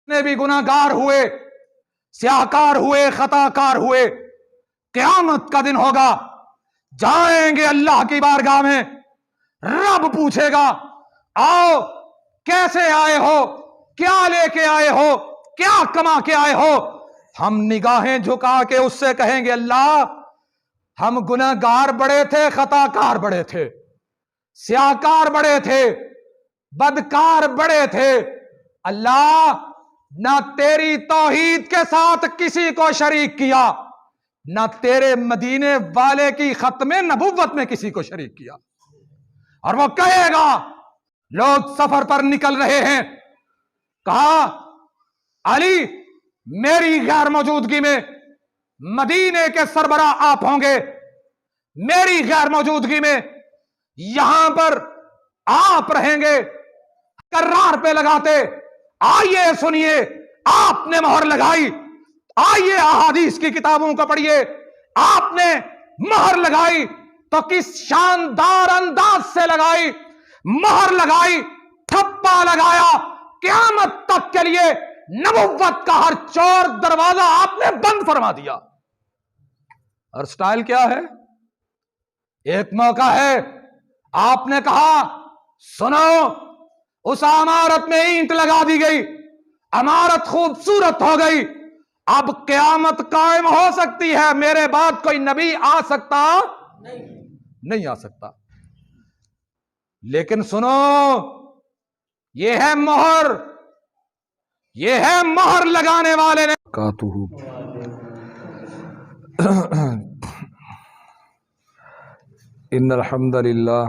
نے بھی گناہگار ہوئے، سیاہکار ہوئے، خطا کار ہوئے، قیامت کا دن ہوگا، جائیں گے اللہ کی بارگاہ میں، رب پوچھے گا آؤ کیسے آئے ہو، کیا لے کے آئے ہو، کیا کما کے آئے ہو؟ ہم نگاہیں جھکا کے اس سے کہیں گے اللہ ہم گناہگار بڑے تھے، خطا کار بڑے تھے، سیاہکار بڑے تھے، بدکار بڑے تھے، اللہ نہ تیری توحید کے ساتھ کسی کو شریک کیا، نہ تیرے مدینے والے کی ختم نبوت میں کسی کو شریک کیا۔ اور وہ کہے گا لوگ سفر پر نکل رہے ہیں، کہا علی میری غیر موجودگی میں مدینے کے سربراہ آپ ہوں گے، میری غیر موجودگی میں یہاں پر آپ رہیں گے، کرار پہ لگاتے آئیے سنیے، آپ نے مہر لگائی، آئیے احادیث کی کتابوں کو پڑھیے، آپ نے مہر لگائی تو کس شاندار انداز سے لگائی، مہر لگائی، ٹھپا لگایا، قیامت تک کے لیے نبوت کا ہر چور دروازہ آپ نے بند فرما دیا۔ اور سٹائل کیا ہے؟ ایک موقع ہے آپ نے کہا سنو اس عمارت میں اینٹ لگا دی گئی، عمارت خوبصورت ہو گئی، اب قیامت قائم ہو سکتی ہے، میرے بعد کوئی نبی آ سکتا نہیں آ سکتا، لیکن سنو یہ ہے مہر، یہ ہے مہر لگانے والے نے ان الحمد للہ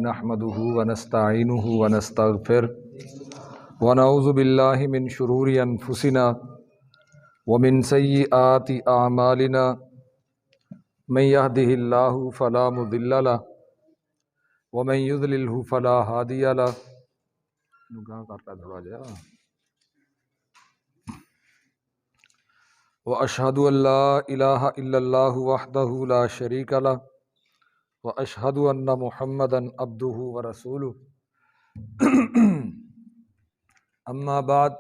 نحمده ونستعینه ونستغفر ونعوذ باللہ من شرور انفسنا ومن سیئات اعمالنا من يهده الله فلا مضل له ومن يضلله فلا هادي له واشهد ان لا الہ الا اللہ وحدہ لا شریک له واشهد ان محمدا عبدہ ورسولہ اما بعد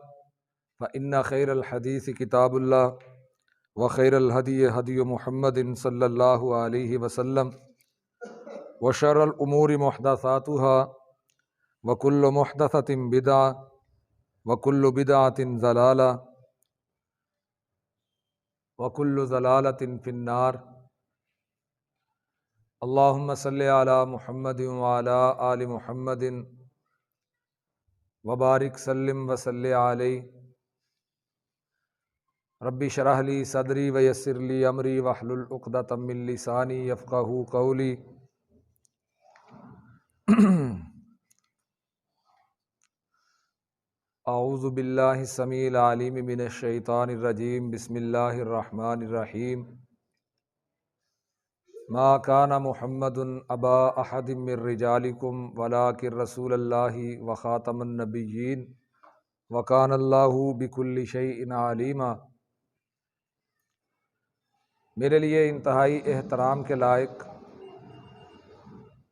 فان خیر الحدیث کتاب اللہ وخیر الہدی ہدی محمد صلی اللہ علیہ وسلم وشر الامور محدثاتها وکل محدثۃ بدعہ وکل بدعۃ ضلالہ وکل ضلالۃ فی النار۔ اللہم صلی علی محمد وعلی آل محمد وبارک سلم وصلی علیہ۔ رب اشرح لی صدری ویسر لی امری واحلل عقدۃ من لسانی یفقہوا قولی۔ اعوذ باللہ السمیع العلیم من الشیطان الرجیم، بسم اللہ الرحمن الرحیم۔ ما کان محمد ابا احد من رجالکم ولکن رسول اللہ وخاتم النبیین وکان اللہ بکل شیء علیما۔ میرے لیے انتہائی احترام کے لائق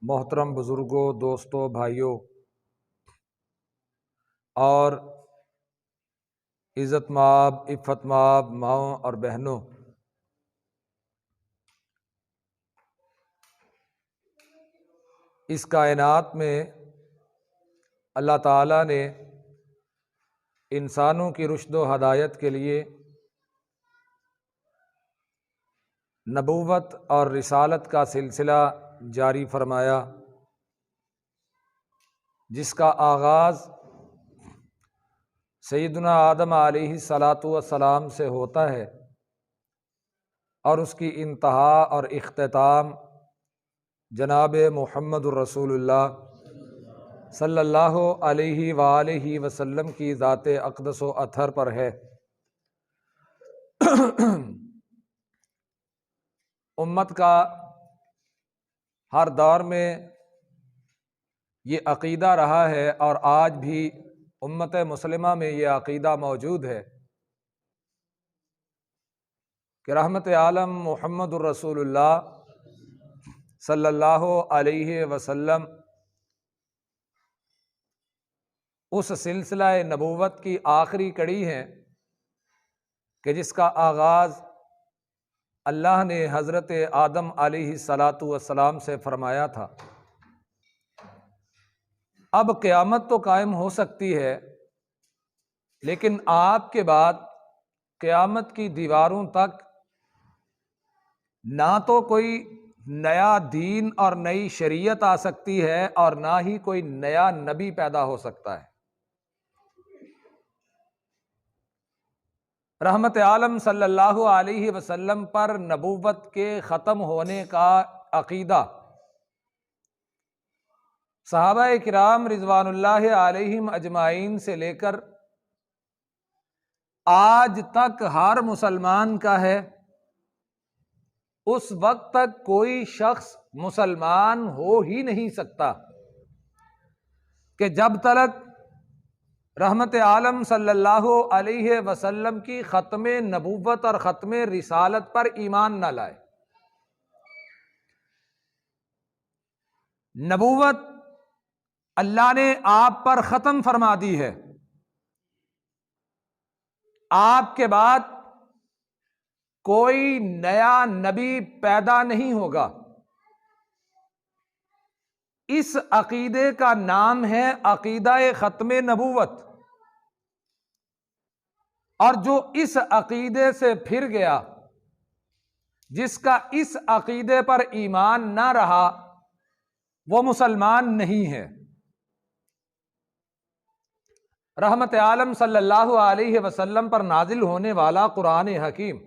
محترم بزرگوں، دوستوں، بھائیوں اور عزت مآب، عفت مآب ماؤں اور بہنوں، اس کائنات میں اللہ تعالیٰ نے انسانوں کی رشد و ہدایت کے لیے نبوت اور رسالت کا سلسلہ جاری فرمایا، جس کا آغاز سیدنا آدم علیہ الصلاۃ والسلام سے ہوتا ہے اور اس کی انتہا اور اختتام جناب محمد الرسول اللہ صلی اللہ علیہ وآلہ وسلم کی ذات اقدس و اطہر پر ہے۔ امت کا ہر دور میں یہ عقیدہ رہا ہے اور آج بھی امت مسلمہ میں یہ عقیدہ موجود ہے کہ رحمت عالم محمد الرسول اللہ صلی اللہ علیہ وسلم اس سلسلہ نبوت کی آخری کڑی ہیں کہ جس کا آغاز اللہ نے حضرت آدم علیہ الصلاۃ والسلام سے فرمایا تھا۔ اب قیامت تو قائم ہو سکتی ہے، لیکن آپ کے بعد قیامت کی دیواروں تک نہ تو کوئی نیا دین اور نئی شریعت آ سکتی ہے اور نہ ہی کوئی نیا نبی پیدا ہو سکتا ہے۔ رحمت عالم صلی اللہ علیہ وسلم پر نبوت کے ختم ہونے کا عقیدہ صحابہ کرام رضوان اللہ علیہم اجمعین سے لے کر آج تک ہر مسلمان کا ہے۔ اس وقت تک کوئی شخص مسلمان ہو ہی نہیں سکتا کہ جب تک رحمت عالم صلی اللہ علیہ وسلم کی ختم نبوت اور ختم رسالت پر ایمان نہ لائے۔ نبوت اللہ نے آپ پر ختم فرما دی ہے، آپ کے بعد کوئی نیا نبی پیدا نہیں ہوگا۔ اس عقیدے کا نام ہے عقیدہ ختم نبوت، اور جو اس عقیدے سے پھر گیا، جس کا اس عقیدے پر ایمان نہ رہا، وہ مسلمان نہیں ہے۔ رحمت عالم صلی اللہ علیہ وسلم پر نازل ہونے والا قرآن حکیم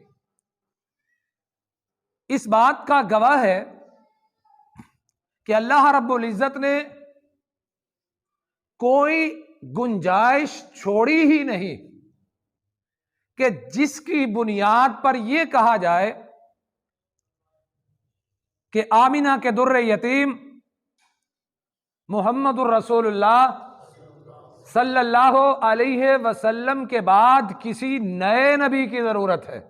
اس بات کا گواہ ہے کہ اللہ رب العزت نے کوئی گنجائش چھوڑی ہی نہیں کہ جس کی بنیاد پر یہ کہا جائے کہ آمینہ کے در یتیم محمد الرسول اللہ صلی اللہ علیہ وسلم کے بعد کسی نئے نبی کی ضرورت ہے۔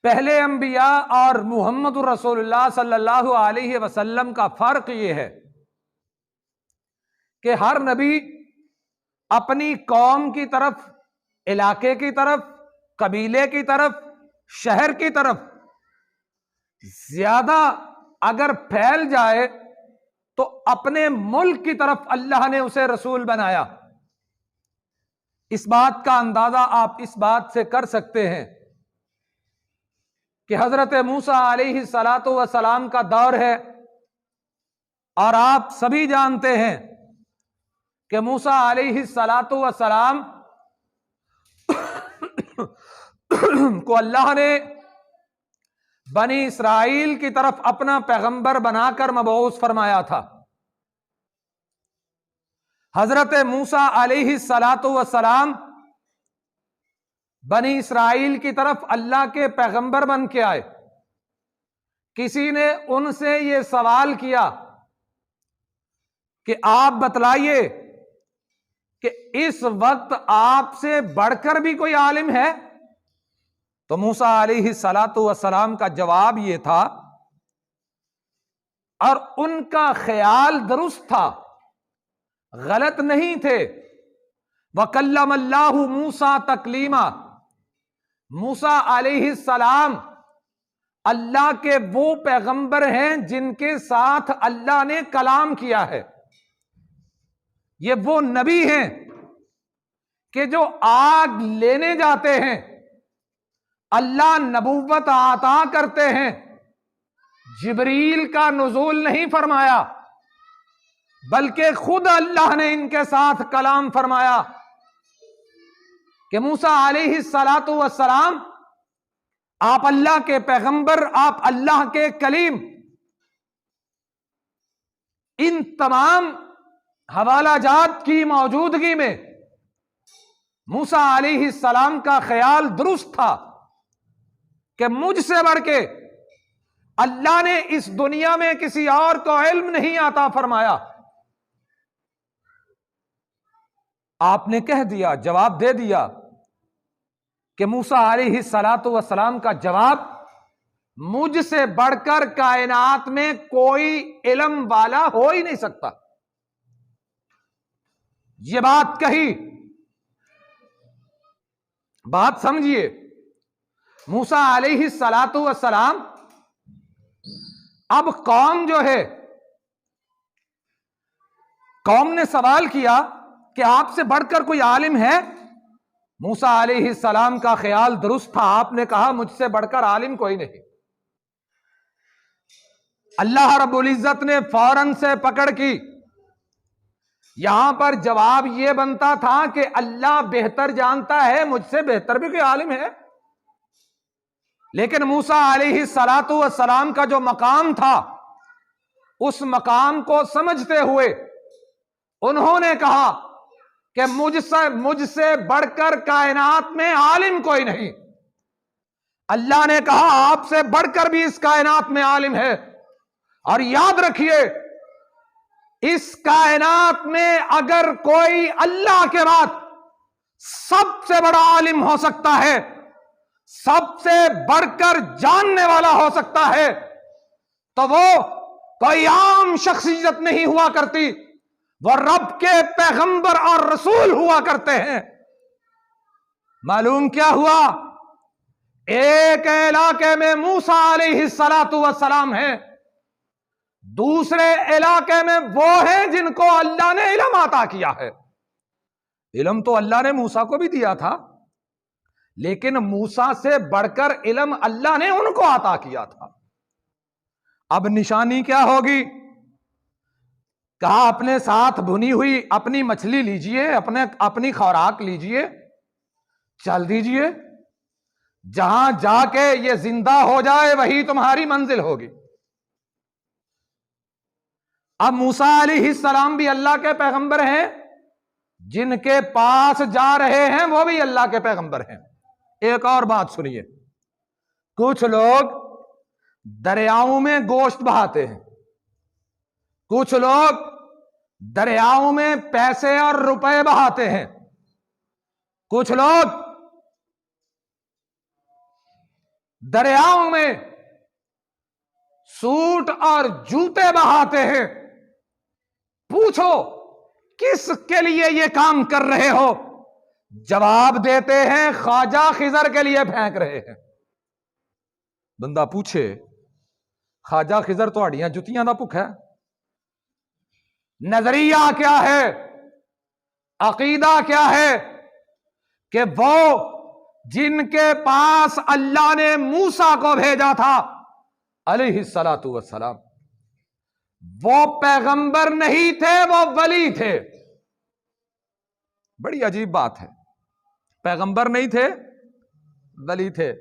پہلے انبیاء اور محمد الرسول اللہ صلی اللہ علیہ وسلم کا فرق یہ ہے کہ ہر نبی اپنی قوم کی طرف، علاقے کی طرف، قبیلے کی طرف، شہر کی طرف زیادہ اگر پھیل جائے تو اپنے ملک کی طرف اللہ نے اسے رسول بنایا۔ اس بات کا اندازہ آپ اس بات سے کر سکتے ہیں کہ حضرت موسیٰ علیہ الصلاۃ والسلام کا دور ہے، اور آپ سبھی جانتے ہیں کہ موسیٰ علیہ الصلاۃ والسلام کو اللہ نے بنی اسرائیل کی طرف اپنا پیغمبر بنا کر مبعوث فرمایا تھا۔ حضرت موسیٰ علیہ الصلاۃ والسلام بنی اسرائیل کی طرف اللہ کے پیغمبر بن کے آئے۔ کسی نے ان سے یہ سوال کیا کہ آپ بتلائیے کہ اس وقت آپ سے بڑھ کر بھی کوئی عالم ہے؟ تو موسیٰ علیہ الصلاۃ والسلام کا جواب یہ تھا، اور ان کا خیال درست تھا، غلط نہیں تھے، وَكَلَّمَ اللَّهُ مُوسَىٰ تَكْلِيمًا، موسیٰ علیہ السلام اللہ کے وہ پیغمبر ہیں جن کے ساتھ اللہ نے کلام کیا ہے۔ یہ وہ نبی ہیں کہ جو آگ لینے جاتے ہیں، اللہ نبوت عطا کرتے ہیں، جبریل کا نزول نہیں فرمایا، بلکہ خود اللہ نے ان کے ساتھ کلام فرمایا کہ موسیٰ علیہ الصلاۃ والسلام آپ اللہ کے پیغمبر، آپ اللہ کے کلیم۔ ان تمام حوالہ جات کی موجودگی میں موسیٰ علیہ السلام کا خیال درست تھا کہ مجھ سے بڑھ کے اللہ نے اس دنیا میں کسی اور کو علم نہیں عطا فرمایا۔ آپ نے کہہ دیا، جواب دے دیا کہ موسیٰ علیہ الصلاۃ والسلام کا جواب، مجھ سے بڑھ کر کائنات میں کوئی علم والا ہو ہی نہیں سکتا۔ یہ بات کہی، بات سمجھیے، موسیٰ علیہ الصلاۃ والسلام، اب قوم جو ہے، قوم نے سوال کیا کہ آپ سے بڑھ کر کوئی عالم ہے؟ موسیٰ علیہ السلام کا خیال درست تھا، آپ نے کہا مجھ سے بڑھ کر عالم کوئی نہیں۔ اللہ رب العزت نے فوراً سے پکڑ کی۔ یہاں پر جواب یہ بنتا تھا کہ اللہ بہتر جانتا ہے، مجھ سے بہتر بھی کوئی عالم ہے، لیکن موسیٰ علیہ الصلاۃ والسلام کا جو مقام تھا، اس مقام کو سمجھتے ہوئے انہوں نے کہا کہ مجھ سے بڑھ کر کائنات میں عالم کوئی نہیں۔ اللہ نے کہا آپ سے بڑھ کر بھی اس کائنات میں عالم ہے، اور یاد رکھیے اس کائنات میں اگر کوئی اللہ کے بعد سب سے بڑا عالم ہو سکتا ہے، سب سے بڑھ کر جاننے والا ہو سکتا ہے، تو وہ کوئی عام شخصیت نہیں ہوا کرتی، وہ رب کے پیغمبر اور رسول ہوا کرتے ہیں۔ معلوم کیا ہوا؟ ایک علاقے میں موسیٰ علیہ الصلاۃ والسلام ہیں، دوسرے علاقے میں وہ ہیں جن کو اللہ نے علم عطا کیا ہے۔ علم تو اللہ نے موسیٰ کو بھی دیا تھا، لیکن موسیٰ سے بڑھ کر علم اللہ نے ان کو عطا کیا تھا۔ اب نشانی کیا ہوگی؟ کہا اپنے ساتھ بھنی ہوئی اپنی مچھلی لیجئے، اپنی خوراک لیجئے، چل دیجئے، جہاں جا کے یہ زندہ ہو جائے وہی تمہاری منزل ہوگی۔ اب موسیٰ علیہ السلام بھی اللہ کے پیغمبر ہیں، جن کے پاس جا رہے ہیں وہ بھی اللہ کے پیغمبر ہیں۔ ایک اور بات سنیے، کچھ لوگ دریاؤں میں گوشت بہاتے ہیں، کچھ لوگ دریاؤں میں پیسے اور روپے بہاتے ہیں، کچھ لوگ دریاؤں میں سوٹ اور جوتے بہاتے ہیں۔ پوچھو کس کے لیے یہ کام کر رہے ہو؟ جواب دیتے ہیں خواجہ خضر کے لیے پھینک رہے ہیں۔ بندہ پوچھے خواجہ خضر تہاڈیاں جتیاں دا بھکھا ہے؟ نظریہ کیا ہے، عقیدہ کیا ہے کہ وہ جن کے پاس اللہ نے موسیٰ کو بھیجا تھا علیہ الصلاۃ والسلام، وہ پیغمبر نہیں تھے، وہ ولی تھے۔ بڑی عجیب بات ہے، پیغمبر نہیں تھے، ولی تھے۔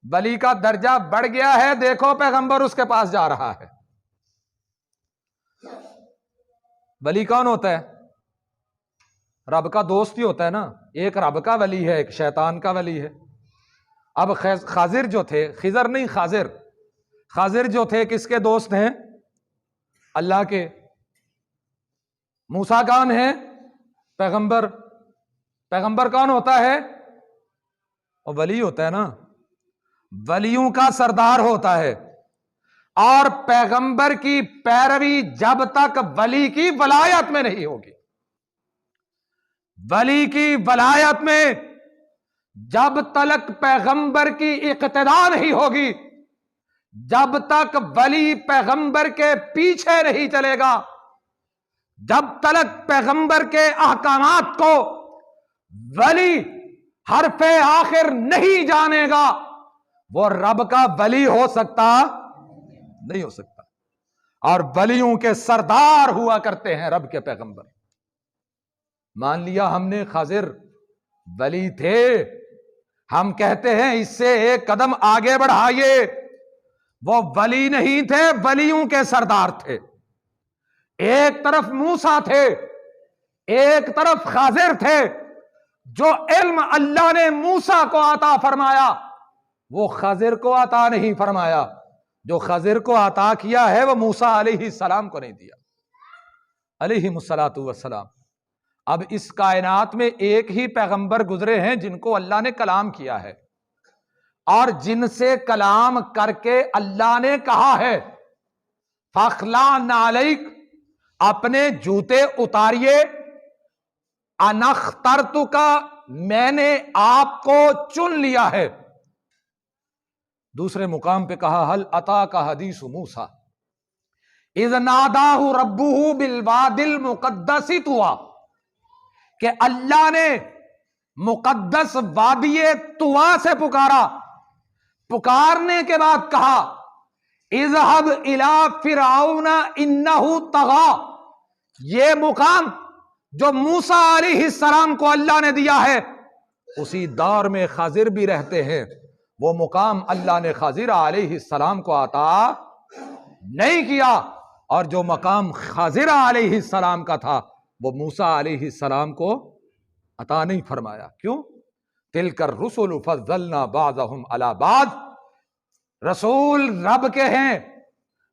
ولی کا درجہ بڑھ گیا ہے، دیکھو پیغمبر اس کے پاس جا رہا ہے۔ ولی کون ہوتا ہے؟ رب کا دوست ہی ہوتا ہے نا۔ ایک رب کا ولی ہے، ایک شیطان کا ولی ہے۔ اب خضر جو تھے، خضر نہیں خاضر، خاضر جو تھے کس کے دوست ہیں؟ اللہ کے۔ موسیٰ کون ہے؟ پیغمبر۔ پیغمبر کون ہوتا ہے؟ اور ولی ہوتا ہے نا، ولیوں کا سردار ہوتا ہے۔ اور پیغمبر کی پیروی جب تک ولی کی ولایت میں نہیں ہوگی، ولی کی ولایت میں جب تک پیغمبر کی اقتدا نہیں ہوگی، جب تک ولی پیغمبر کے پیچھے نہیں چلے گا، جب تک پیغمبر کے احکامات کو ولی حرف آخر نہیں جانے گا، وہ رب کا ولی ہو سکتا نہیں ہو سکتا۔ اور ولیوں کے سردار ہوا کرتے ہیں رب کے پیغمبر۔ مان لیا ہم نے خضر ولی تھے، ہم کہتے ہیں اس سے ایک قدم آگے بڑھائیے، وہ ولی نہیں تھے، ولیوں کے سردار تھے۔ ایک طرف موسیٰ تھے، ایک طرف خضر تھے۔ جو علم اللہ نے موسیٰ کو عطا فرمایا وہ خضر کو عطا نہیں فرمایا، جو خضر کو عطا کیا ہے وہ موسیٰ علیہ السلام کو نہیں دیا علیہ الصلاۃ والسلام۔ اب اس کائنات میں ایک ہی پیغمبر گزرے ہیں جن کو اللہ نے کلام کیا ہے، اور جن سے کلام کر کے اللہ نے کہا ہے فَاخْلَعْ نَعْلَيْكَ، اپنے جوتے اتاریے انا اخترتک، میں نے آپ کو چن لیا ہے۔ دوسرے مقام پہ کہا هل اتاک حدیث موسیٰ اذ ناداہ ربہ بالوادی المقدس طویٰ، کہ اللہ نے مقدس وادی طویٰ سے پکارا، پکارنے کے بعد کہا اذهب الى فرعون انہ طغیٰ۔ یہ مقام جو موسیٰ علیہ السلام کو اللہ نے دیا ہے، اسی دور میں خضر بھی رہتے ہیں، وہ مقام اللہ نے خضر علیہ السلام کو عطا نہیں کیا، اور جو مقام خضر علیہ السلام کا تھا وہ موسیٰ علیہ السلام کو عطا نہیں فرمایا۔ کیوں؟ تلک الرسل فضلنا بعضهم علی بعض، رسول رب کے ہیں،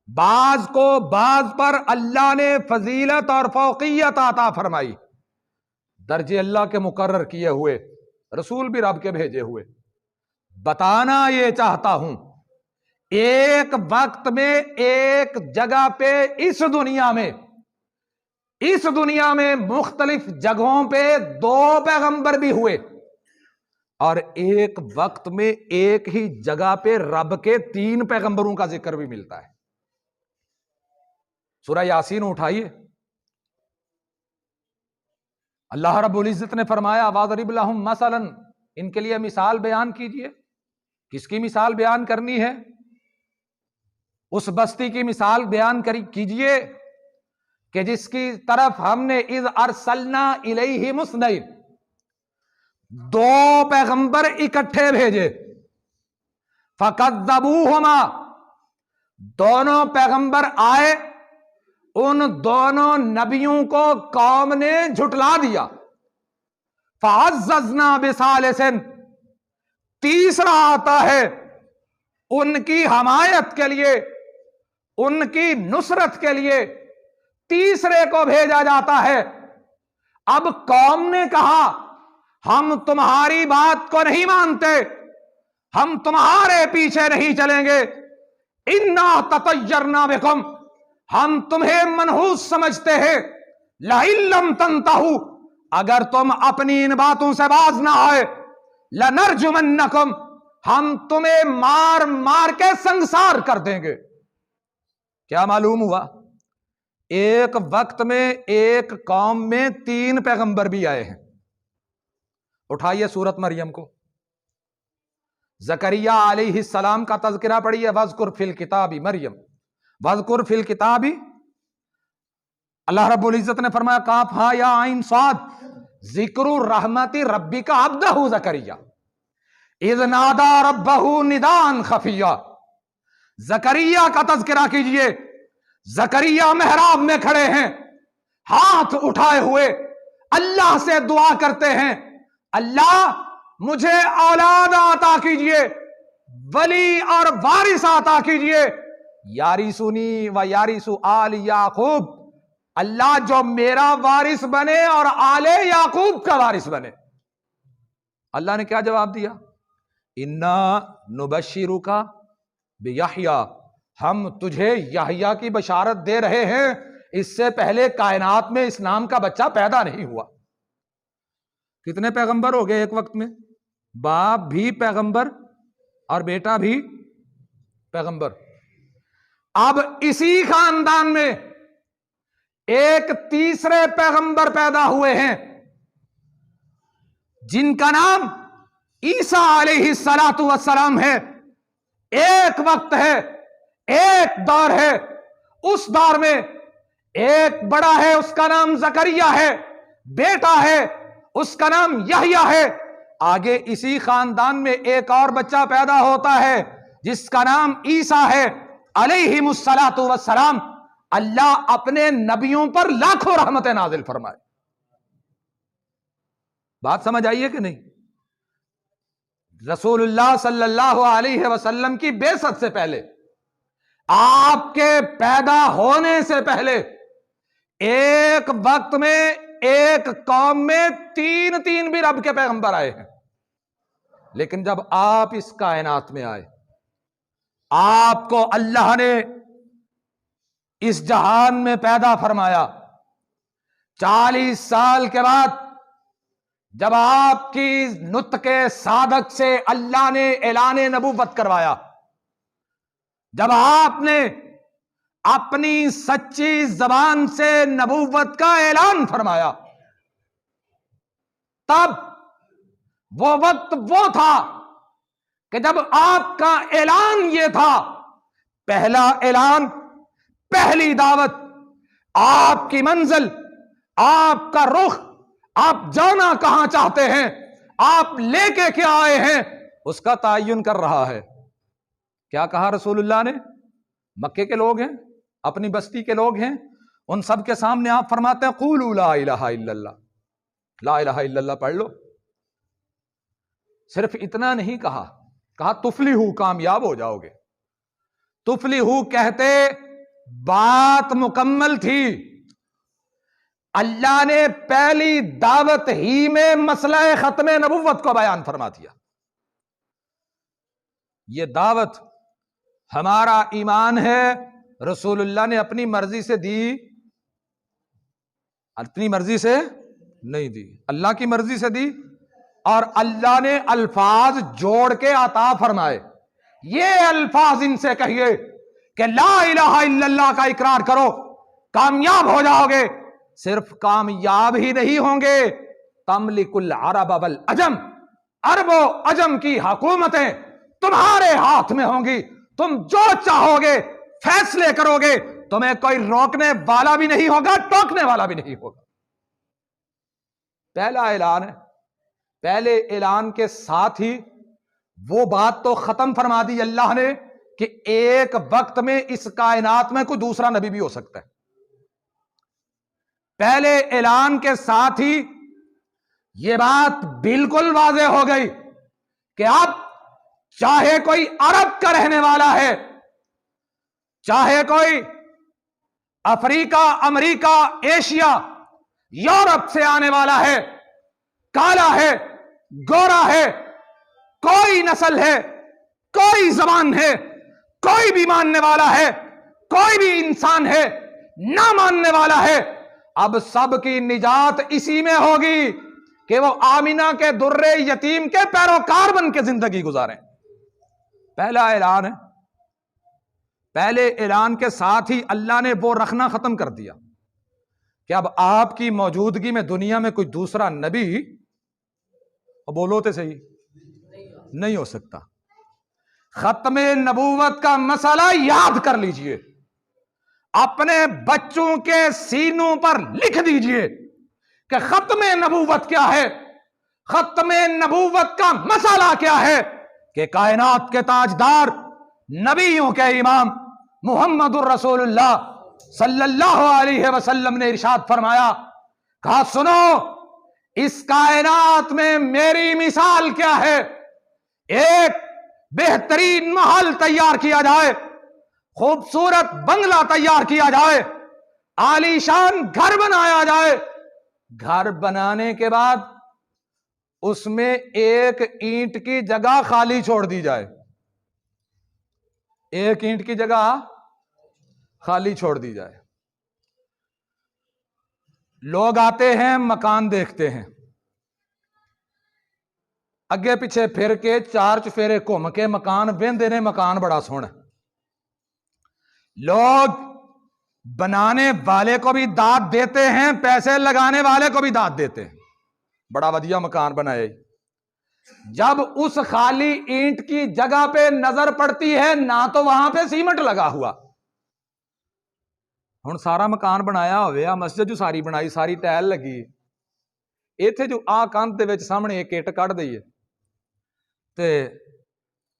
بعض کو بعض پر اللہ نے فضیلت اور فوقیت عطا فرمائی، درجے اللہ کے مقرر کیے ہوئے، رسول بھی رب کے بھیجے ہوئے۔ بتانا یہ چاہتا ہوں، ایک وقت میں ایک جگہ پہ اس دنیا میں مختلف جگہوں پہ 2 پیغمبر بھی ہوئے، اور ایک وقت میں ایک ہی جگہ پہ رب کے 3 پیغمبروں کا ذکر بھی ملتا ہے۔ سورہ یاسین اٹھائیے، اللہ رب العزت نے فرمایا وَاضْرِبْ لَهُمْ مَثَلًا، ان کے لیے مثال بیان کیجئے۔ کس کی مثال بیان کرنی ہے؟ اس بستی کی مثال بیان کیجئے کہ جس کی طرف ہم نے اذ ارسلنا الیہم اثنین، 2 پیغمبر اکٹھے بھیجے، فکذبوہما، دونوں پیغمبر آئے، ان دونوں نبیوں کو قوم نے جھٹلا دیا، فعززنا بثالث، تیسرا آتا ہے ان کی حمایت کے لیے، ان کی نصرت کے لیے تیسرے کو بھیجا جاتا ہے۔ اب قوم نے کہا ہم تمہاری بات کو نہیں مانتے، ہم تمہارے پیچھے نہیں چلیں گے، انا تطیرنا بکم، ہم تمہیں منحوس سمجھتے ہیں، لئن لم تنتہوا، اگر تم اپنی ان باتوں سے باز نہ آئے، لنرجمنکم، ہم تمہیں مار مار کے سنگسار کر دیں گے۔ کیا معلوم ہوا؟ ایک وقت میں ایک قوم میں 3 پیغمبر بھی آئے ہیں۔ اٹھائیے سورت مریم کو، زکریا علیہ السلام کا تذکرہ پڑھیے، وَاذْكُرْ فِي الْكِتَابِ مریم، وَاذْكُرْ فِي الْكِتَابِ، اللہ رب العزت نے فرمایا کاف ہا یا عین صاد، ذکر رحمت ربک عبدہ زکریا اذ نادا ربہ نداء خفیا۔ زکریا کا تذکرہ کیجئے، زکریا محراب میں کھڑے ہیں، ہاتھ اٹھائے ہوئے اللہ سے دعا کرتے ہیں، اللہ مجھے اولاد عطا کیجئے، ولی اور وارث عطا کیجئے، یارثنی و یارث آل یعقوب، اللہ جو میرا وارث بنے اور آل یعقوب کا وارث بنے۔ اللہ نے کیا جواب دیا؟ انا نبشرک بیحییٰ، ہم تجھے یحییٰ کی بشارت دے رہے ہیں، اس سے پہلے کائنات میں اس نام کا بچہ پیدا نہیں ہوا۔ کتنے پیغمبر ہو گئے ایک وقت میں؟ باپ بھی پیغمبر اور بیٹا بھی پیغمبر۔ اب اسی خاندان میں ایک تیسرے پیغمبر پیدا ہوئے ہیں جن کا نام عیسیٰ علیہ السلام ہے۔ ایک وقت ہے، ایک دور ہے، اس دور میں ایک بڑا ہے، اس کا نام زکریا ہے، بیٹا ہے، اس کا نام یحییٰ ہے۔ آگے اسی خاندان میں ایک اور بچہ پیدا ہوتا ہے جس کا نام عیسیٰ ہے علیہم السلام۔ اللہ اپنے نبیوں پر لاکھوں رحمتیں نازل فرمائے۔ بات سمجھ آئیے کہ نہیں؟ رسول اللہ صلی اللہ علیہ وسلم کی بعثت سے پہلے، آپ کے پیدا ہونے سے پہلے، ایک وقت میں ایک قوم میں 3 بھی رب کے پیغمبر آئے ہیں، لیکن جب آپ اس کائنات میں آئے، آپ کو اللہ نے اس جہان میں پیدا فرمایا، 40 سال کے بعد جب آپ کی نطق صادق سے اللہ نے اعلان نبوت کروایا، جب آپ نے اپنی سچی زبان سے نبوت کا اعلان فرمایا، تب وہ وقت وہ تھا کہ جب آپ کا اعلان یہ تھا، پہلا اعلان، پہلی دعوت، آپ کی منزل، آپ کا رخ، آپ جانا کہاں چاہتے ہیں، آپ لے کے کیا آئے ہیں، اس کا تعین کر رہا ہے۔ کیا کہا رسول اللہ نے؟ مکے کے لوگ ہیں، اپنی بستی کے لوگ ہیں، ان سب کے سامنے آپ فرماتے ہیں قولوا لا الہ الا اللہ، لا الہ الا اللہ پڑھ لو۔ صرف اتنا نہیں کہا تفلحوا، کامیاب ہو جاؤ گے۔ تفلحوا کہتے بات مکمل تھی، اللہ نے پہلی دعوت ہی میں مسئلہ ختم نبوت کو بیان فرما دیا۔ یہ دعوت ہمارا ایمان ہے، رسول اللہ نے اپنی مرضی سے دی، اپنی مرضی سے نہیں دی، اللہ کی مرضی سے دی، اور اللہ نے الفاظ جوڑ کے عطا فرمائے۔ یہ الفاظ ان سے کہیے کہ لا الہ الا اللہ کا اقرار کرو، کامیاب ہو جاؤ گے۔ صرف کامیاب ہی نہیں ہوں گے، تملک العرب والعجم، عرب و عجم کی حکومتیں تمہارے ہاتھ میں ہوں گی، تم جو چاہو گے فیصلے کرو گے، تمہیں کوئی روکنے والا بھی نہیں ہوگا، ٹوکنے والا بھی نہیں ہوگا۔ پہلا اعلان ہے، پہلے اعلان کے ساتھ ہی وہ بات تو ختم فرما دی اللہ نے کہ ایک وقت میں اس کائنات میں کوئی دوسرا نبی بھی ہو سکتا ہے۔ پہلے اعلان کے ساتھ ہی یہ بات بالکل واضح ہو گئی کہ اب چاہے کوئی عرب کا رہنے والا ہے، چاہے کوئی افریقہ، امریکہ، ایشیا، یورپ سے آنے والا ہے، کالا ہے، گورا ہے، کوئی نسل ہے، کوئی زبان ہے، کوئی بھی ماننے والا ہے، کوئی بھی انسان ہے، نہ ماننے والا ہے، اب سب کی نجات اسی میں ہوگی کہ وہ آمینہ کے درے یتیم کے پیروکار بن کے زندگی گزاریں۔ پہلا اعلان ہے، پہلے اعلان کے ساتھ ہی اللہ نے وہ رکھنا ختم کر دیا کہ اب آپ کی موجودگی میں دنیا میں کوئی دوسرا نبی، بولو تو صحیح، نہیں ہو سکتا۔ ختم نبوت کا مسئلہ یاد کر لیجئے، اپنے بچوں کے سینوں پر لکھ دیجئے کہ ختم نبوت کیا ہے، ختم نبوت کا مسئلہ کیا ہے، کہ کائنات کے تاجدار، نبیوں کے امام محمد الرسول اللہ صلی اللہ علیہ وسلم نے ارشاد فرمایا، کہا سنو اس کائنات میں میری مثال کیا ہے۔ ایک بہترین محل تیار کیا جائے، خوبصورت بنگلہ تیار کیا جائے، عالی شان گھر بنایا جائے، گھر بنانے کے بعد اس میں ایک اینٹ کی جگہ خالی چھوڑ دی جائے، ایک اینٹ کی جگہ خالی چھوڑ دی جائے۔ لوگ آتے ہیں، مکان دیکھتے ہیں، اگے پیچھے پھر کے چار چفیرے گھوم کے مکان وہندے نے، مکان بڑا سوہنا۔ لوگ بنانے والے کو بھی داد دیتے ہیں، پیسے لگانے والے کو بھی داد دیتے ہیں، بڑا ودیا مکان بنائے۔ جب اس خالی اینٹ کی جگہ پہ نظر پڑتی ہے، نہ تو وہاں پہ سیمنٹ لگا ہوا، ہن سارا مکان بنایا ہویا، مسجد جو ساری بنائی، ساری ٹائل لگی، ایتھے جو آ کانت دے وچ سامنے ایک اٹ کڈ دئیے تے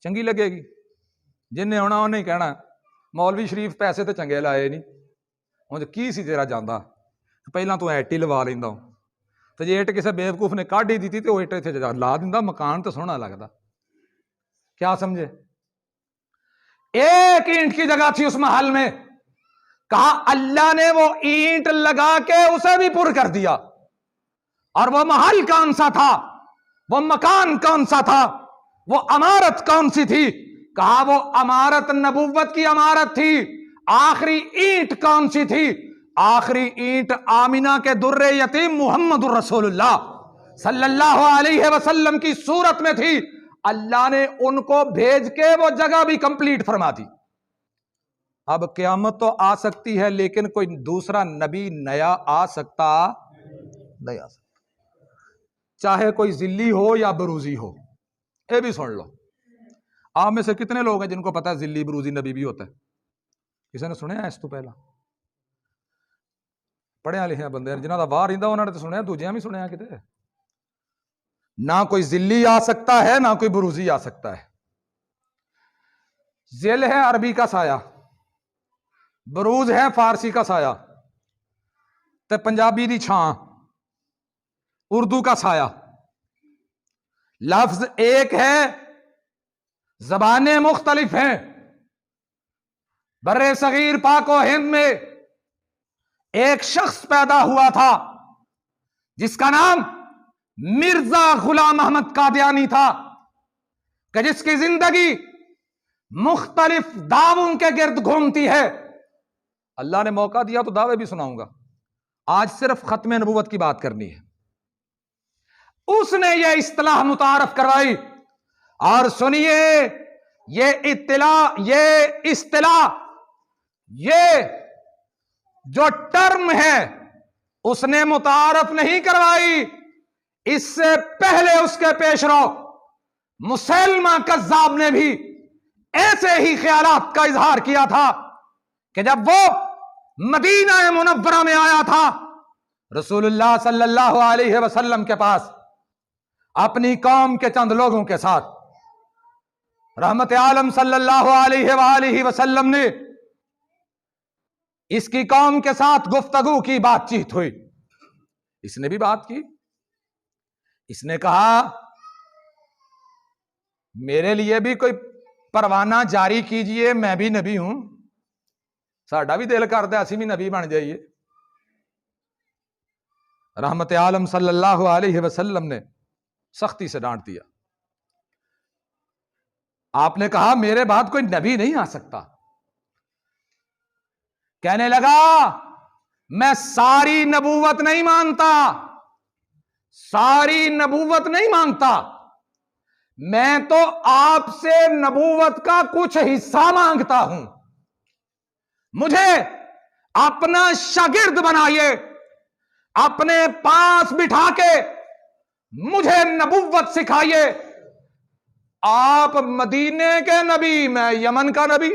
چنگی لگے گی؟ جن نے آنا انہیں کہنا مولوی شریف پیسے تے چنگے لائے نہیں، ہوں کی سی تیرا جانا، پہلاں تو ایٹ ہی لوا لینا، تو جی اٹ کسی بیوقوف نے کڈ ہی دیتی تو وہ اٹ اتنے لا دینا، مکان تو سوہنا لگتا۔ کیا سمجھے؟ ایک اینٹ کی جگہ تھی اس محل میں، کہا اللہ نے وہ اینٹ لگا کے اسے بھی پر کر دیا، اور وہ محل کون سا تھا، وہ مکان کون سا تھا، وہ عمارت کون سی تھی؟ کہا وہ عمارت نبوت کی عمارت تھی۔ آخری اینٹ کون سی تھی؟ آخری اینٹ آمینہ کے در یتیم محمد الرسول اللہ صلی اللہ علیہ وسلم کی صورت میں تھی، اللہ نے ان کو بھیج کے وہ جگہ بھی کمپلیٹ فرما دی۔ اب قیامت تو آ سکتی ہے لیکن کوئی دوسرا نبی نیا آ سکتا نہیں، آ سکتا، چاہے کوئی ذلی ہو یا بروزی ہو۔ یہ بھی سن لو، آپ میں سے کتنے لوگ ہیں جن کو پتا ہے ذلی بروزی نبی بھی ہوتا ہے؟ کسی نے سنیا اس تو پہلا؟ پڑھے لکھے بندے جنہوں کا باہر رہتا انہوں نے تو سنیا، دوجیاں بھی سنیا کتے؟ نہ کوئی ذلی آ سکتا ہے نہ کوئی بروزی آ سکتا ہے۔ ذل ہے عربی کا سایہ، بروز ہے فارسی کا سایہ، تے پنجابی دی چھاں، اردو کا سایہ۔ لفظ ایک ہے، زبانیں مختلف ہیں۔ بر صغیر پاک و ہند میں ایک شخص پیدا ہوا تھا جس کا نام مرزا غلام احمد قادیانی تھا، کہ جس کی زندگی مختلف دعووں کے گرد گھومتی ہے۔ اللہ نے موقع دیا تو دعوے بھی سناؤں گا، آج صرف ختم نبوت کی بات کرنی ہے۔ اس نے یہ اصطلاح متعارف کروائی، اور سنیے یہ اصطلاح، یہ جو ٹرم ہے اس نے متعارف نہیں کروائی، اس سے پہلے اس کے پیشرو مسلمہ کذاب نے بھی ایسے ہی خیالات کا اظہار کیا تھا کہ جب وہ مدینہ منورہ میں آیا تھا رسول اللہ صلی اللہ علیہ وسلم کے پاس اپنی قوم کے چند لوگوں کے ساتھ، رحمت عالم صلی اللہ علیہ وآلہ وسلم نے اس کی قوم کے ساتھ گفتگو کی، بات چیت ہوئی، اس نے بھی بات کی۔ اس نے کہا میرے لیے بھی کوئی پروانہ جاری کیجئے، میں بھی نبی ہوں، ساڈا بھی دل کرتا ہے اسی بھی نبی بن جائیے۔ رحمت عالم صلی اللہ علیہ وسلم نے سختی سے ڈانٹ دیا۔ آپ نے کہا میرے بعد کوئی نبی نہیں آ سکتا۔ کہنے لگا میں ساری نبوت نہیں مانتا، ساری نبوت نہیں مانتا، میں تو آپ سے نبوت کا کچھ حصہ مانگتا ہوں، مجھے اپنا شاگرد بنائیے، اپنے پاس بٹھا کے مجھے نبوت سکھائیے۔ آپ مدینے کے نبی، میں یمن کا نبی،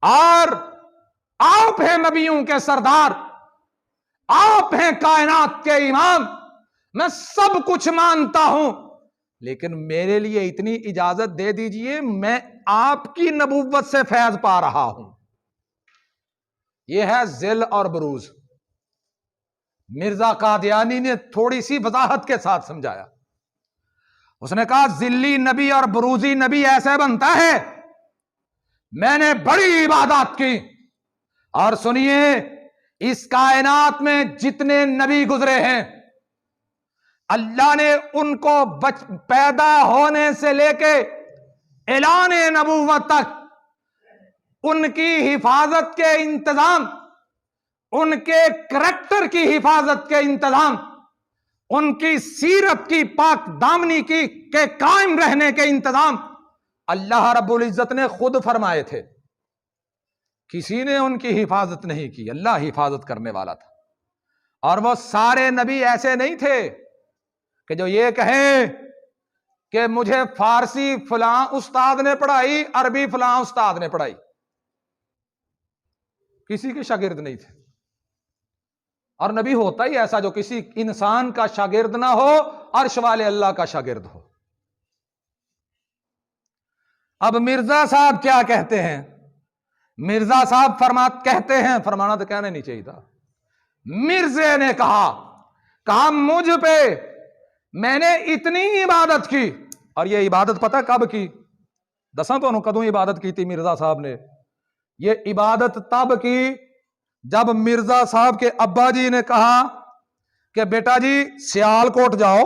اور آپ ہیں نبیوں کے سردار، آپ ہیں کائنات کے امام، میں سب کچھ مانتا ہوں، لیکن میرے لیے اتنی اجازت دے دیجئے، میں آپ کی نبوت سے فیض پا رہا ہوں۔ یہ ہے ذل اور بروز۔ مرزا قادیانی نے تھوڑی سی وضاحت کے ساتھ سمجھایا۔ اس نے کہا ذلی نبی اور بروزی نبی ایسے بنتا ہے، میں نے بڑی عبادات کی، اور سنیے اس کائنات میں جتنے نبی گزرے ہیں اللہ نے ان کو پیدا ہونے سے لے کے اعلان نبوت تک ان کی حفاظت کے انتظام، ان کے کریکٹر کی حفاظت کے انتظام، ان کی سیرت کی پاک دامنی کی کے قائم رہنے کے انتظام اللہ رب العزت نے خود فرمائے تھے۔ کسی نے ان کی حفاظت نہیں کی، اللہ حفاظت کرنے والا تھا۔ اور وہ سارے نبی ایسے نہیں تھے کہ جو یہ کہیں کہ مجھے فارسی فلاں استاد نے پڑھائی، عربی فلاں استاد نے پڑھائی، کسی کے شاگرد نہیں تھے۔ اور نبی ہوتا ہی ایسا جو کسی انسان کا شاگرد نہ ہو، عرش والے اللہ کا شاگرد ہو۔ اب مرزا صاحب کیا کہتے ہیں؟ مرزا صاحب کہتے ہیں، فرمانا تو کہنا نہیں چاہیے تھا، مرزے نے کہا مجھ پہ میں نے اتنی عبادت کی، اور یہ عبادت پتہ کب کی؟ دساں تو کدوں عبادت کی تھی مرزا صاحب نے؟ یہ عبادت تب کی جب مرزا صاحب کے ابا جی نے کہا کہ بیٹا جی سیال کوٹ جاؤ،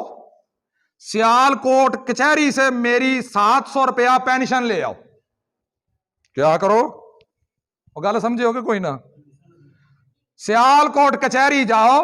سیال کوٹ کچہری سے میری 700 روپیہ پینشن لے آؤ۔ کیا کرو؟ وہ گل سمجھے ہو کہ کوئی نہ؟ سیال کوٹ کچہری جاؤ،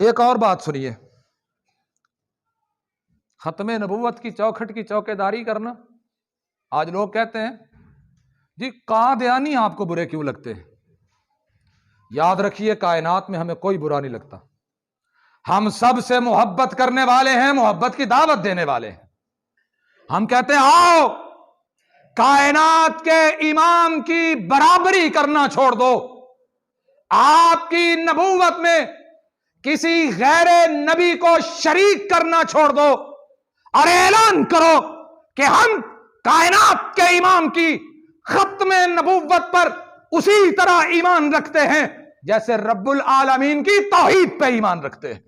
ایک اور بات سنیے، ختم نبوت کی چوکھٹ کی چوکیداری کرنا. آج لوگ کہتے ہیں جی قادیانی آپ کو برے کیوں لگتے ہیں؟ یاد رکھیے کائنات میں ہمیں کوئی برا نہیں لگتا، ہم سب سے محبت کرنے والے ہیں، محبت کی دعوت دینے والے ہیں. ہم کہتے ہیں آؤ کائنات کے امام کی برابری کرنا چھوڑ دو، آپ کی نبوت میں کسی غیر نبی کو شریک کرنا چھوڑ دو اور اعلان کرو کہ ہم کائنات کے امام کی ختم نبوت پر اسی طرح ایمان رکھتے ہیں جیسے رب العالمین کی توحید پہ ایمان رکھتے ہیں.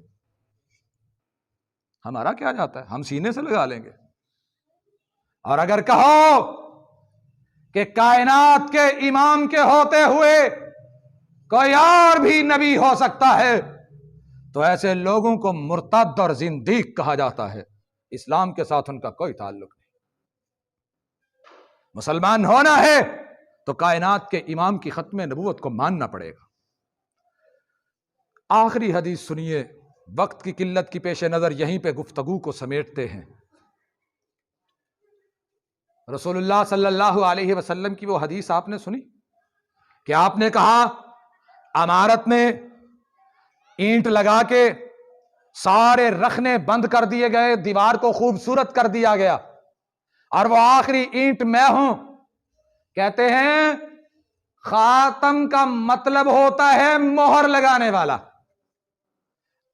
ہمارا کیا جاتا ہے، ہم سینے سے لگا لیں گے. اور اگر کہو کہ کائنات کے امام کے ہوتے ہوئے کوئی اور بھی نبی ہو سکتا ہے تو ایسے لوگوں کو مرتد اور زندیق کہا جاتا ہے. اسلام کے ساتھ ان کا کوئی تعلق نہیں. مسلمان ہونا ہے تو کائنات کے امام کی ختم نبوت کو ماننا پڑے گا. آخری حدیث سنیے، وقت کی قلت کی پیش نظر یہیں پہ گفتگو کو سمیٹتے ہیں. رسول اللہ صلی اللہ علیہ وسلم کی وہ حدیث آپ نے سنی کہ آپ نے کہا عمارت میں اینٹ لگا کے سارے رخنے بند کر دیے گئے، دیوار کو خوبصورت کر دیا گیا، اور وہ آخری اینٹ میں ہوں. کہتے ہیں خاتم کا مطلب ہوتا ہے مہر لگانے والا.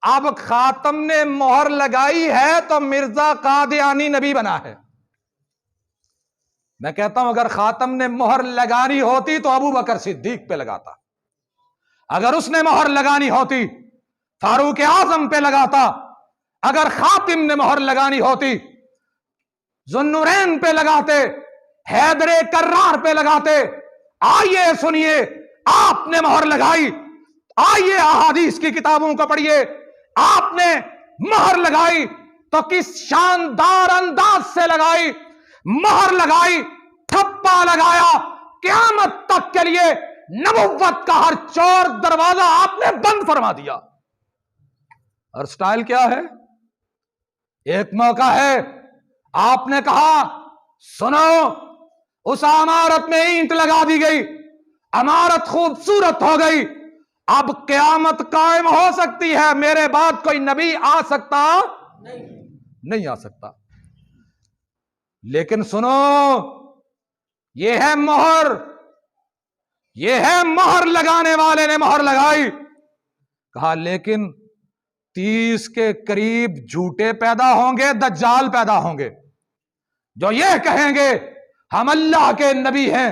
اب خاتم نے مہر لگائی ہے تو مرزا قادیانی نبی بنا ہے. میں کہتا ہوں اگر خاتم نے مہر لگانی ہوتی تو ابو بکر صدیق پہ لگاتا، اگر اس نے مہر لگانی ہوتی فاروق اعظم پہ لگاتا، اگر خاتم نے مہر لگانی ہوتی ذوالنورین پہ لگاتے، حیدر کرار پہ لگاتے. آئیے سنیے آپ نے مہر لگائی، آئیے احادیث کی کتابوں کو پڑھیے، آپ نے مہر لگائی تو کس شاندار انداز سے لگائی. مہر لگائی، ٹھپا لگایا، قیامت تک کے لیے نبوت کا ہر چور دروازہ آپ نے بند فرما دیا. اور سٹائل کیا ہے؟ ایک موقع ہے آپ نے کہا سنو اس عمارت میں اینٹ لگا دی گئی، عمارت خوبصورت ہو گئی، اب قیامت قائم ہو سکتی ہے، میرے بعد کوئی نبی آ سکتا نہیں آ سکتا. لیکن سنو یہ ہے مہر، یہ ہے مہر لگانے والے نے مہر لگائی. کہا لیکن 30 کے قریب جھوٹے پیدا ہوں گے، دجال پیدا ہوں گے جو یہ کہیں گے ہم اللہ کے نبی ہیں.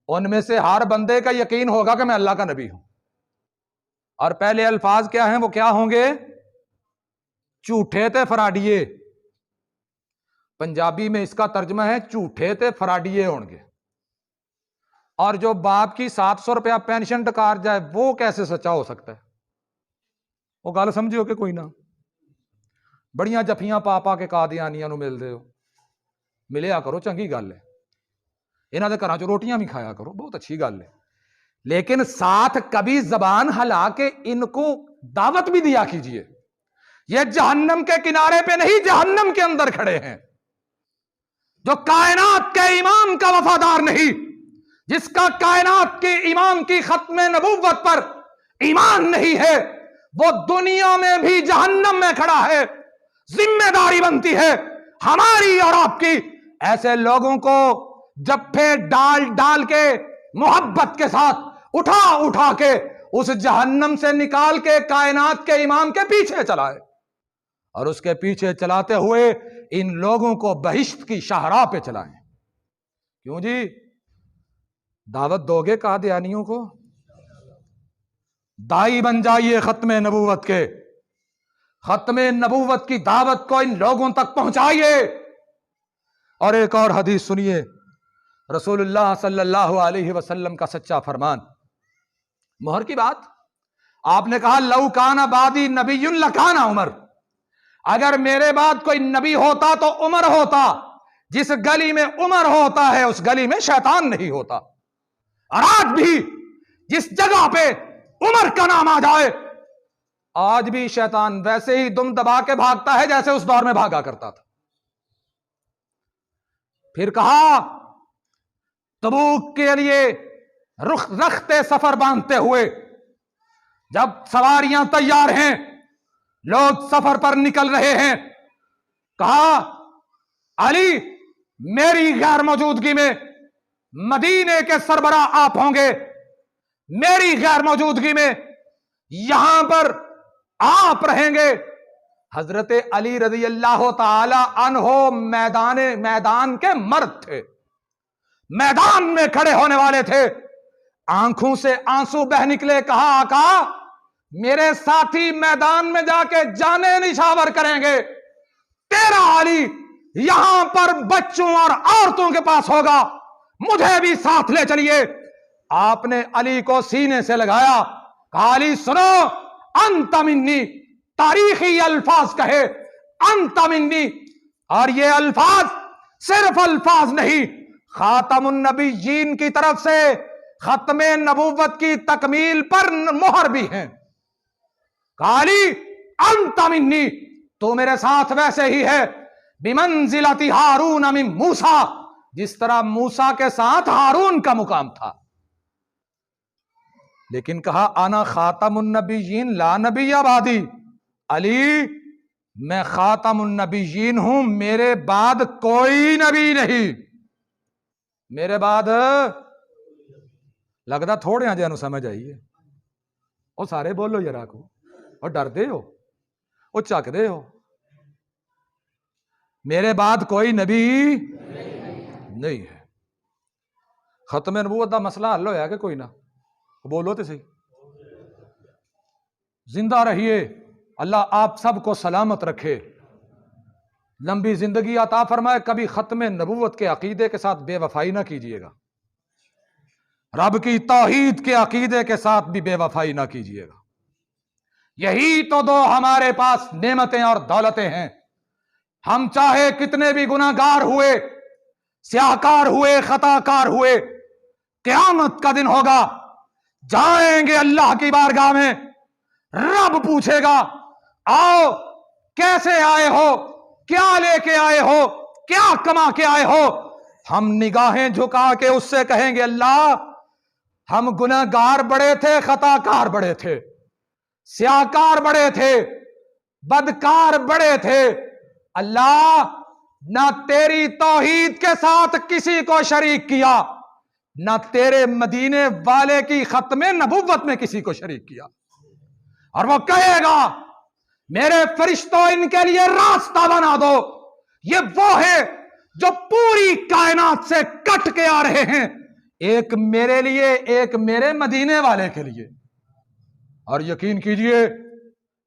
ان میں سے ہر بندے کا یقین ہوگا کہ میں اللہ کا نبی ہوں. اور پہلے الفاظ کیا ہیں، وہ کیا ہوں گے؟ جھوٹے تے فراڈیے. پنجابی میں اس کا ترجمہ ہے جھوٹے تے فراڈیے ہوں گے. اور جو باپ کی 700 روپیہ پینشن ٹکار جائے وہ کیسے سچا ہو سکتا ہے؟ وہ گل سمجھو کہ کوئی نہ. بڑیاں جفیاں پا کے قادیانیاں نو مل دے ہو، ملیا کرو، چنگی گل ہے. انہاں دے گھراں چ روٹیاں بھی کھایا کرو، بہت اچھی گل ہے. لیکن ساتھ کبھی زبان ہلا کے ان کو دعوت بھی دیا کیجئے. یہ جہنم کے کنارے پہ نہیں، جہنم کے اندر کھڑے ہیں. جو کائنات کے امام کا وفادار نہیں، جس کا کائنات کے امام کی ختم نبوت پر ایمان نہیں ہے، وہ دنیا میں بھی جہنم میں کھڑا ہے. ذمہ داری بنتی ہے ہماری اور آپ کی ایسے لوگوں کو جفے ڈال ڈال کے محبت کے ساتھ اٹھا اٹھا کے اس جہنم سے نکال کے کائنات کے امام کے پیچھے چلائے، اور اس کے پیچھے چلاتے ہوئے ان لوگوں کو بہشت کی شاہراہ پہ چلائیں. کیوں جی؟ دعوت دو گے قادیانیوں کو؟ دائی بن جائیے ختم نبوت کے، ختم نبوت کی دعوت کو ان لوگوں تک پہنچائیے. اور ایک اور حدیث سنیے، رسول اللہ صلی اللہ علیہ وسلم کا سچا فرمان. مہر کی بات آپ نے کہا لو کان بعدی نبی لکان عمر. اگر میرے بعد کوئی نبی ہوتا تو عمر ہوتا. جس گلی میں عمر ہوتا ہے اس گلی میں شیطان نہیں ہوتا. اور آج بھی جس جگہ پہ عمر کا نام آ جائے آج بھی شیطان ویسے ہی دم دبا کے بھاگتا ہے جیسے اس دور میں بھاگا کرتا تھا۔ پھر کہا تبوک کے لیے رختے سفر باندھتے ہوئے جب سواریاں تیار ہیں، لوگ سفر پر نکل رہے ہیں، کہا علی میری غیر موجودگی میں مدینے کے سربراہ آپ ہوں گے، میری غیر موجودگی میں یہاں پر آپ رہیں گے۔ حضرت علی رضی اللہ تعالی عنہ میدان کے مرد تھے، میدان میں کھڑے ہونے والے تھے، آنکھوں سے آنسو بہ نکلے۔ کہا آقا میرے ساتھی میدان میں جا کے جانیں نشاور کریں گے، تیرا علی یہاں پر بچوں اور عورتوں کے پاس ہوگا، مجھے بھی ساتھ لے چلیے۔ آپ نے علی کو سینے سے لگایا، کہا علی سنو، انت منی، تاریخی الفاظ کہے انت منی، اور یہ الفاظ صرف الفاظ نہیں، خاتم النبیین کی طرف سے ختم نبوت کی تکمیل پر مہر بھی ہیں۔ کہا علی انت منی، تو میرے ساتھ ویسے ہی ہے، بمنزلت ہارون من موسیٰ، جس طرح موسیٰ کے ساتھ ہارون کا مقام تھا۔ لیکن کہا انا خاتم النبیین لا نبی بعدی، علی میں خاتم النبیین ہوں، میرے بعد کوئی نبی نہیں، میرے بعد لگتا تھوڑے ہیں جانو سمجھ آئیے، وہ سارے بولو یرا کو، اور ڈر دے ہو، وہ چک دے ہو، میرے بعد کوئی نبی نہیں ہے۔ ختم نبوت دا مسئلہ حل ہویا کہ کوئی نہ؟ بولو تو صحیح، زندہ رہیے، اللہ آپ سب کو سلامت رکھے، لمبی زندگی عطا فرمائے، کبھی ختم نبوت کے عقیدے کے ساتھ بے وفائی نہ کیجیے گا، رب کی توحید کے عقیدے کے ساتھ بھی بے وفائی نہ کیجیے گا۔ یہی تو دو ہمارے پاس نعمتیں اور دولتیں ہیں، ہم چاہے کتنے بھی گناہ گار ہوئے، سیاہکار ہوئے، خطا کار ہوئے، قیامت کا دن ہوگا، جائیں گے اللہ کی بارگاہ میں، رب پوچھے گا آؤ کیسے آئے ہو، کیا لے کے آئے ہو، کیا کما کے آئے ہو؟ ہم نگاہیں جھکا کے اس سے کہیں گے اللہ ہم گناہ گار بڑے تھے، خطا کار بڑے تھے، سیاہکار بڑے تھے، بدکار بڑے تھے، اللہ نہ تیری توحید کے ساتھ کسی کو شریک کیا، نہ تیرے مدینے والے کی ختم نبوت میں کسی کو شریک کیا۔ اور وہ کہے گا میرے فرشتوں ان کے لیے راستہ بنا دو، یہ وہ ہے جو پوری کائنات سے کٹ کے آ رہے ہیں، ایک میرے لیے، ایک میرے مدینے والے کے لیے۔ اور یقین کیجئے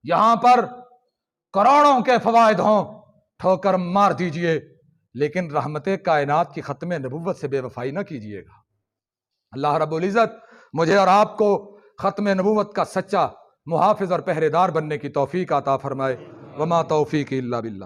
یہاں پر کروڑوں کے فوائد ہوں، ٹھوکر مار دیجئے، لیکن رحمت کائنات کی ختم نبوت سے بے وفائی نہ کیجئے گا۔ اللہ رب العزت مجھے اور آپ کو ختم نبوت کا سچا محافظ اور پہرے دار بننے کی توفیق عطا فرمائے۔ وما توفیق الا باللہ۔